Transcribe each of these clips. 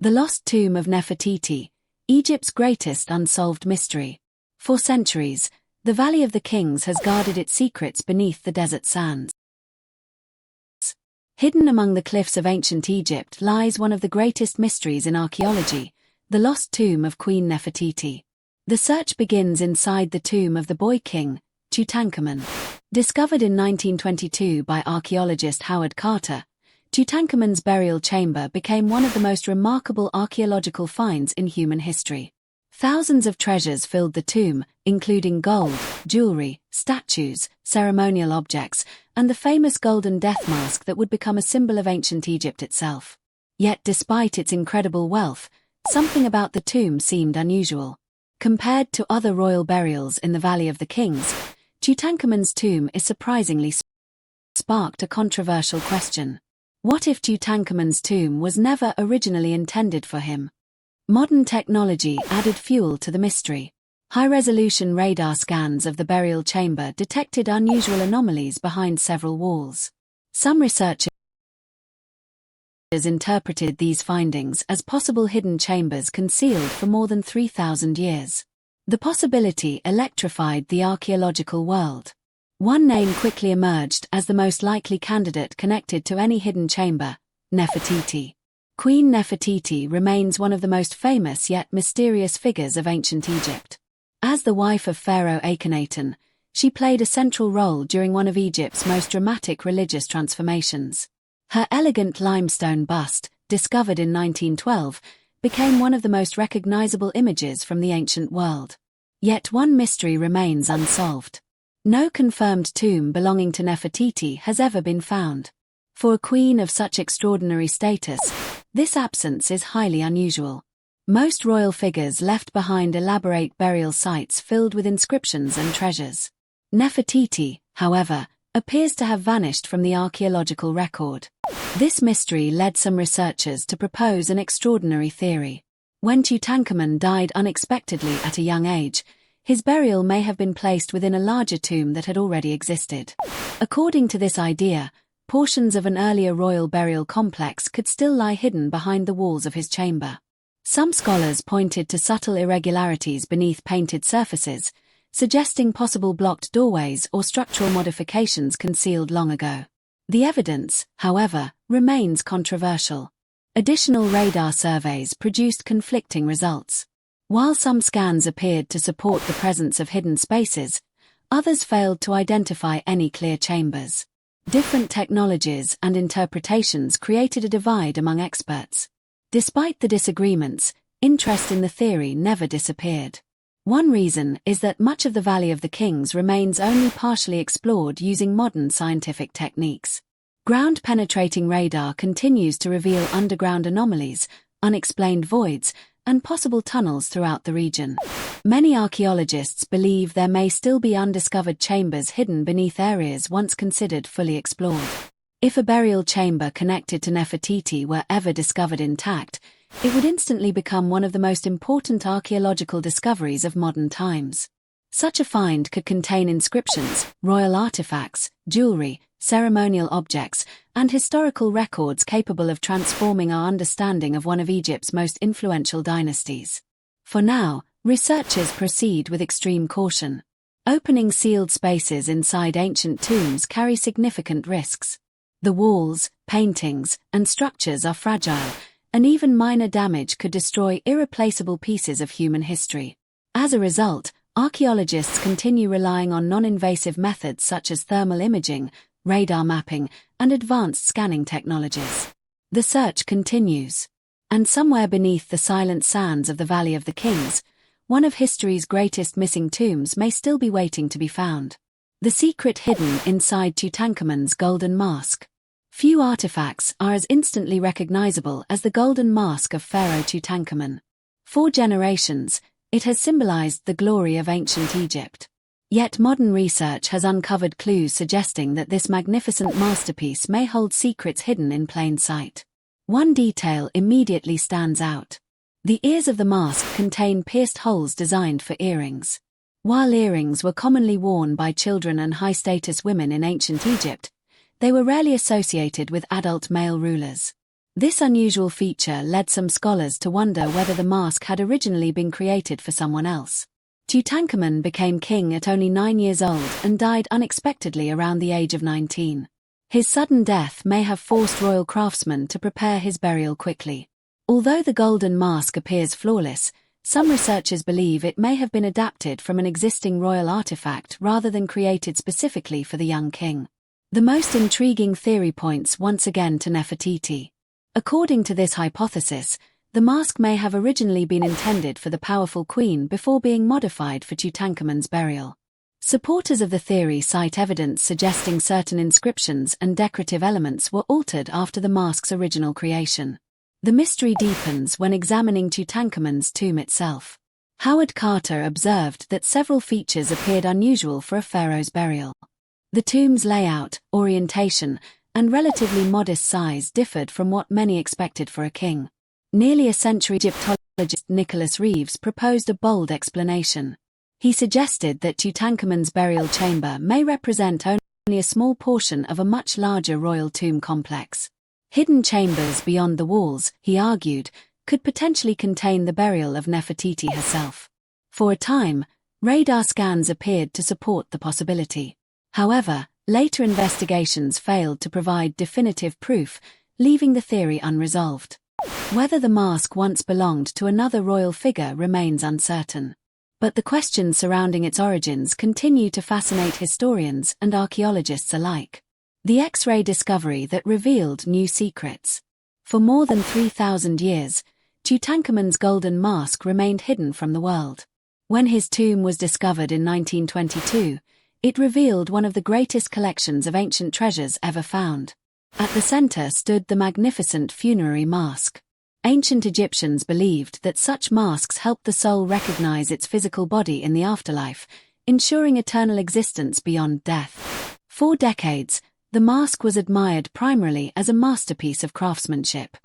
The Lost Tomb of Nefertiti, Egypt's greatest unsolved mystery. For centuries, the Valley of the Kings has guarded its secrets beneath the desert sands. Hidden among the cliffs of ancient Egypt lies one of the greatest mysteries in archaeology, the lost tomb of Queen Nefertiti. The search begins inside the tomb of the boy king, Tutankhamun. Discovered in 1922 by archaeologist Howard Carter, Tutankhamun's burial chamber became one of the most remarkable archaeological finds in human history. Thousands of treasures filled the tomb, including gold, jewelry, statues, ceremonial objects, and the famous golden death mask that would become a symbol of ancient Egypt itself. Yet despite its incredible wealth, something about the tomb seemed unusual. Compared to other royal burials in the Valley of the Kings, Tutankhamun's tomb is surprisingly sparked a controversial question. What if Tutankhamun's tomb was never originally intended for him? Modern technology added fuel to the mystery. High-resolution radar scans of the burial chamber detected unusual anomalies behind several walls. Some researchers interpreted these findings as possible hidden chambers concealed for more than 3,000 years. The possibility electrified the archaeological world. One name quickly emerged as the most likely candidate connected to any hidden chamber: Nefertiti. Queen Nefertiti remains one of the most famous yet mysterious figures of ancient Egypt. As the wife of Pharaoh Akhenaten, she played a central role during one of Egypt's most dramatic religious transformations. Her elegant limestone bust, discovered in 1912, became one of the most recognizable images from the ancient world. Yet one mystery remains unsolved. No confirmed tomb belonging to Nefertiti has ever been found. For a queen of such extraordinary status, this absence is highly unusual. Most royal figures left behind elaborate burial sites filled with inscriptions and treasures. Nefertiti, however, appears to have vanished from the archaeological record. This mystery led some researchers to propose an extraordinary theory. When Tutankhamun died unexpectedly at a young age, his burial may have been placed within a larger tomb that had already existed. According to this idea, portions of an earlier royal burial complex could still lie hidden behind the walls of his chamber. Some scholars pointed to subtle irregularities beneath painted surfaces, suggesting possible blocked doorways or structural modifications concealed long ago. The evidence, however, remains controversial. Additional radar surveys produced conflicting results. While some scans appeared to support the presence of hidden spaces, others failed to identify any clear chambers. Different technologies and interpretations created a divide among experts. Despite the disagreements, interest in the theory never disappeared. One reason is that much of the Valley of the Kings remains only partially explored using modern scientific techniques. Ground-penetrating radar continues to reveal underground anomalies, unexplained voids, and possible tunnels throughout the region. Many archaeologists believe there may still be undiscovered chambers hidden beneath areas once considered fully explored. If a burial chamber connected to Nefertiti were ever discovered intact, it would instantly become one of the most important archaeological discoveries of modern times. Such a find could contain inscriptions, royal artifacts, jewelry, ceremonial objects, and historical records capable of transforming our understanding of one of Egypt's most influential dynasties. For now, researchers proceed with extreme caution. Opening sealed spaces inside ancient tombs carry significant risks. The walls, paintings, and structures are fragile, and even minor damage could destroy irreplaceable pieces of human history. As a result, archaeologists continue relying on non-invasive methods such as thermal imaging, radar mapping, and advanced scanning technologies. The search continues. And somewhere beneath the silent sands of the Valley of the Kings, one of history's greatest missing tombs may still be waiting to be found. The secret hidden inside Tutankhamun's golden mask. Few artifacts are as instantly recognizable as the golden mask of Pharaoh Tutankhamun. For generations, it has symbolized the glory of ancient Egypt. Yet modern research has uncovered clues suggesting that this magnificent masterpiece may hold secrets hidden in plain sight. One detail immediately stands out. The ears of the mask contain pierced holes designed for earrings. While earrings were commonly worn by children and high-status women in ancient Egypt, they were rarely associated with adult male rulers. This unusual feature led some scholars to wonder whether the mask had originally been created for someone else. Tutankhamun became king at only 9 years old and died unexpectedly around the age of 19. His sudden death may have forced royal craftsmen to prepare his burial quickly. Although the golden mask appears flawless, some researchers believe it may have been adapted from an existing royal artifact rather than created specifically for the young king. The most intriguing theory points once again to Nefertiti. According to this hypothesis, the mask may have originally been intended for the powerful queen before being modified for Tutankhamun's burial. Supporters of the theory cite evidence suggesting certain inscriptions and decorative elements were altered after the mask's original creation. The mystery deepens when examining Tutankhamun's tomb itself. Howard Carter observed that several features appeared unusual for a pharaoh's burial. The tomb's layout, orientation, and relatively modest size differed from what many expected for a king. Nearly a century Egyptologist Nicholas Reeves proposed a bold explanation. He suggested that Tutankhamun's burial chamber may represent only a small portion of a much larger royal tomb complex. Hidden chambers beyond the walls, he argued, could potentially contain the burial of Nefertiti herself. For a time, radar scans appeared to support the possibility. However, later investigations failed to provide definitive proof, leaving the theory unresolved. Whether the mask once belonged to another royal figure remains uncertain. But the questions surrounding its origins continue to fascinate historians and archaeologists alike. The X-ray discovery that revealed new secrets. For more than 3,000 years, Tutankhamun's golden mask remained hidden from the world. When his tomb was discovered in 1922, it revealed one of the greatest collections of ancient treasures ever found. At the center stood the magnificent funerary mask. Ancient Egyptians believed that such masks helped the soul recognize its physical body in the afterlife, ensuring eternal existence beyond death. For decades, the mask was admired primarily as a masterpiece of craftsmanship.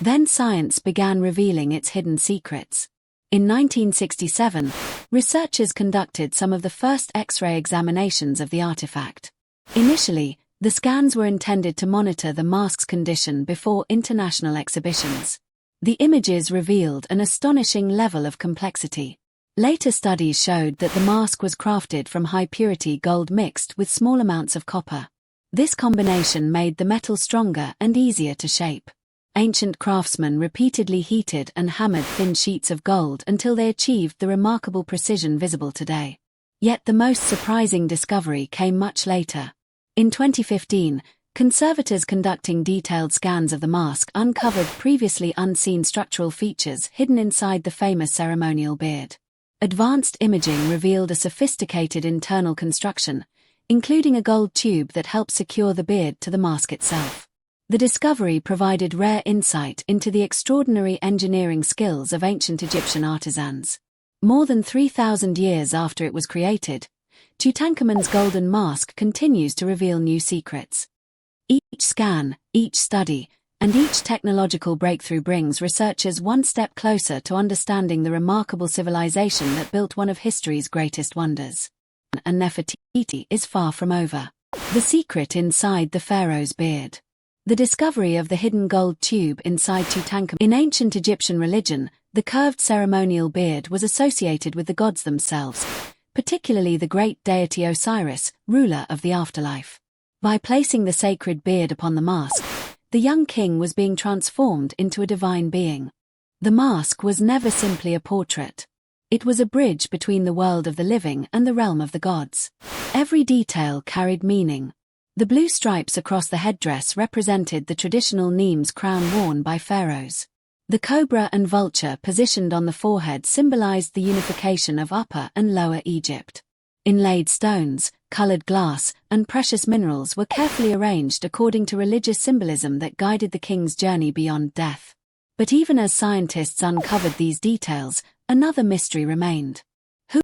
Then science began revealing its hidden secrets. In 1967, researchers conducted some of the first X-ray examinations of the artifact. Initially, the scans were intended to monitor the mask's condition before international exhibitions. The images revealed an astonishing level of complexity. Later studies showed that the mask was crafted from high-purity gold mixed with small amounts of copper. This combination made the metal stronger and easier to shape. Ancient craftsmen repeatedly heated and hammered thin sheets of gold until they achieved the remarkable precision visible today. Yet the most surprising discovery came much later. In 2015, conservators conducting detailed scans of the mask uncovered previously unseen structural features hidden inside the famous ceremonial beard. Advanced imaging revealed a sophisticated internal construction, including a gold tube that helped secure the beard to the mask itself. The discovery provided rare insight into the extraordinary engineering skills of ancient Egyptian artisans. More than 3,000 years after it was created, Tutankhamun's golden mask continues to reveal new secrets. Each scan, each study, and each technological breakthrough brings researchers one step closer to understanding the remarkable civilization that built one of history's greatest wonders. And Nefertiti is far from over. The secret inside the pharaoh's beard. The discovery of the hidden gold tube inside Tutankhamun. In ancient Egyptian religion, the curved ceremonial beard was associated with the gods themselves, particularly the great deity Osiris, ruler of the afterlife. By placing the sacred beard upon the mask, the young king was being transformed into a divine being. The mask was never simply a portrait. It was a bridge between the world of the living and the realm of the gods. Every detail carried meaning. The blue stripes across the headdress represented the traditional Nemes crown worn by pharaohs. The cobra and vulture positioned on the forehead symbolized the unification of Upper and Lower Egypt. Inlaid stones, colored glass, and precious minerals were carefully arranged according to religious symbolism that guided the king's journey beyond death. But even as scientists uncovered these details, another mystery remained. Who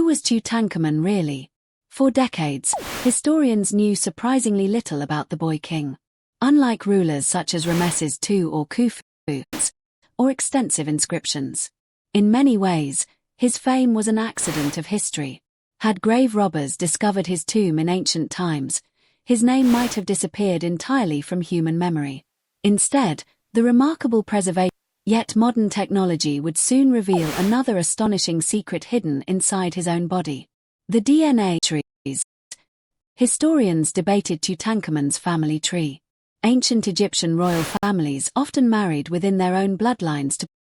was Tutankhamun really? For decades, historians knew surprisingly little about the boy king. Unlike rulers such as Ramesses II or Khufu, or extensive inscriptions. In many ways, his fame was an accident of history. Had grave robbers discovered his tomb in ancient times, his name might have disappeared entirely from human memory. Instead, The remarkable preservation, yet modern technology would soon reveal another astonishing secret hidden inside his own body. The DNA trees. Historians debated Tutankhamun's family tree. Ancient Egyptian royal families often married within their own bloodlines to